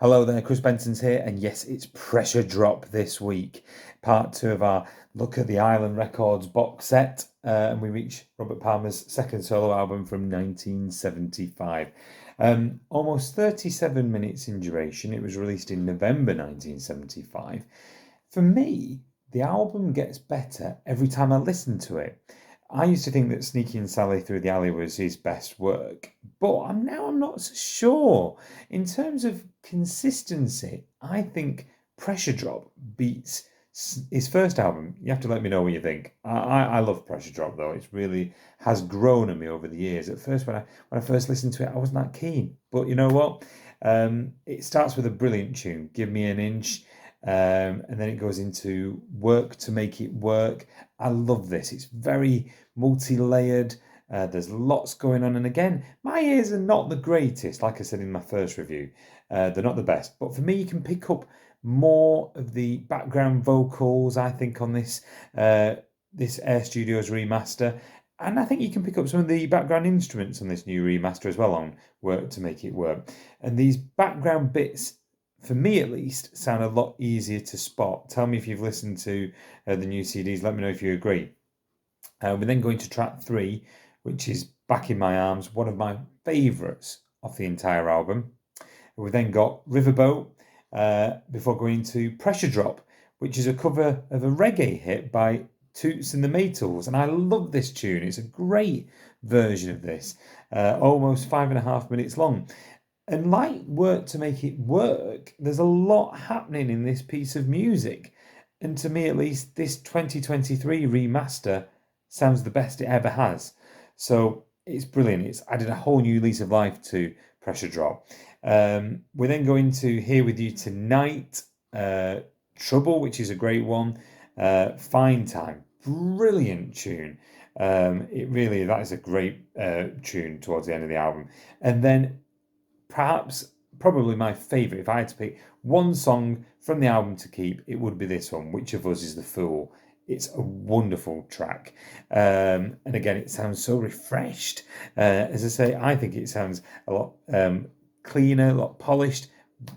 Hello there, Chris Benson's here, and yes, it's Pressure Drop this week, part two of our Look at the Island Records box set, and we reach Robert Palmer's second solo album from 1975. Almost 37 minutes in duration. It was released in November 1975. For me, the album gets better every time I listen to it. I used to think that Sneaking Sally Through the Alley was his best work, but I'm not so sure. In terms of consistency, I think Pressure Drop beats his first album. You have to let me know what you think. I love Pressure Drop though. It really has grown on me over the years. At first, when I first listened to it, I wasn't that keen. But you know what? It starts with a brilliant tune, Give Me an Inch. And then it goes into Work to Make It Work. I love this. It's very multi-layered. There's lots going on. And again, my ears are not the greatest, like I said in my first review. They're not the best. But for me, you can pick up more of the background vocals, I think, on this Air Studios remaster. And I think you can pick up some of the background instruments on this new remaster as well on Work to Make It Work. And these background bits, for me at least, sound a lot easier to spot. Tell me if you've listened to the new CDs. Let me know if you agree. We're then going to track 3, which is Back in My Arms, one of my favourites off the entire album. We've then got Riverboat before going to Pressure Drop, which is a cover of a reggae hit by Toots and the Maytals. And I love this tune. It's a great version of this, almost 5.5 minutes long. And like Work to Make It Work, there's a lot happening in this piece of music. And to me, at least, this 2023 remaster sounds the best it ever has. So it's brilliant. It's added a whole new lease of life to Pressure Drop. We're then going to Here With You Tonight, Trouble, which is a great one. Fine Time, brilliant tune. That is a great tune towards the end of the album. And then probably my favourite, if I had to pick one song from the album to keep, it would be this one, Which of Us is the Fool? It's a wonderful track. And again, it sounds so refreshed. As I say, I think it sounds a lot cleaner, a lot polished.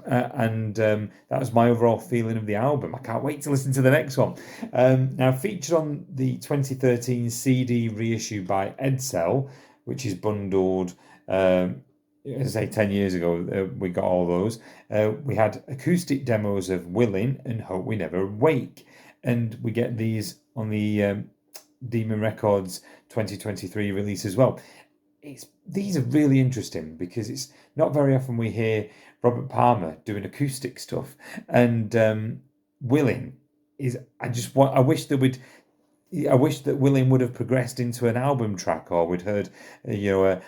And that was my overall feeling of the album. I can't wait to listen to the next one. Now, featured on the 2013 CD reissue by Edsel, which is bundled as I say, 10 years ago, we got all those. We had acoustic demos of Willing and Hope We Never Wake. And we get these on the Demon Records 2023 release as well. These are really interesting because it's not very often we hear Robert Palmer doing acoustic stuff. And Willing is, I wish that Willing would have progressed into an album track, or we'd heard, a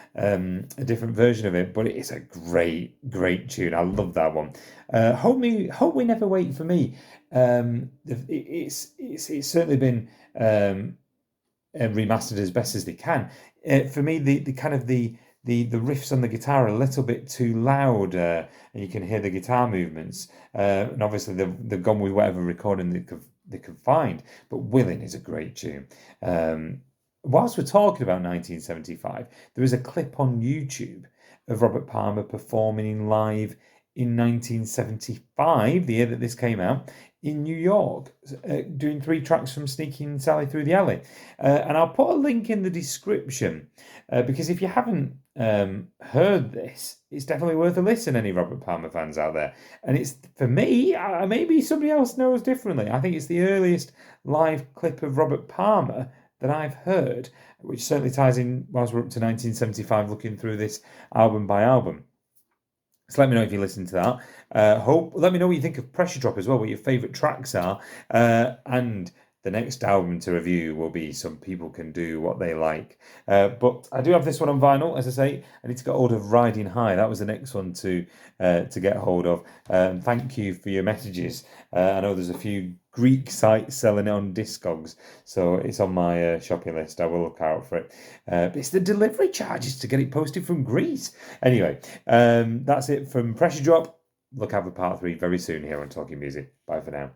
different version of it. But it's a great tune. I love that one. Hope We Never Wait for me. It's certainly been remastered as best as they can. For me, the riffs on the guitar are a little bit too loud, and you can hear the guitar movements. And obviously, they've gone with whatever recording they could find. But Willing is a great tune. Whilst we're talking about 1975, there is a clip on YouTube of Robert Palmer performing live in 1975, the year that this came out, in New York, doing 3 tracks from Sneaking Sally Through the Alley. And I'll put a link in the description, because if you haven't heard this, it's definitely worth a listen, any Robert Palmer fans out there. And it's, for me, maybe somebody else knows differently. I think it's the earliest live clip of Robert Palmer that I've heard, which certainly ties in whilst we're up to 1975, looking through this album by album. So let me know if you listen to that. Let me know what you think of Pressure Drop as well, what your favourite tracks are. And the next album to review will be Some People Can Do What They Like. But I do have this one on vinyl, as I say. I need to get hold of Riding High. That was the next one to get hold of. Thank you for your messages. I know there's a few Greek sites selling it on Discogs, so it's on my shopping list. I will look out for it. But it's the delivery charges to get it posted from Greece. Anyway, that's it from Pressure Drop. Look out for part 3 very soon here on Talking Music. Bye for now.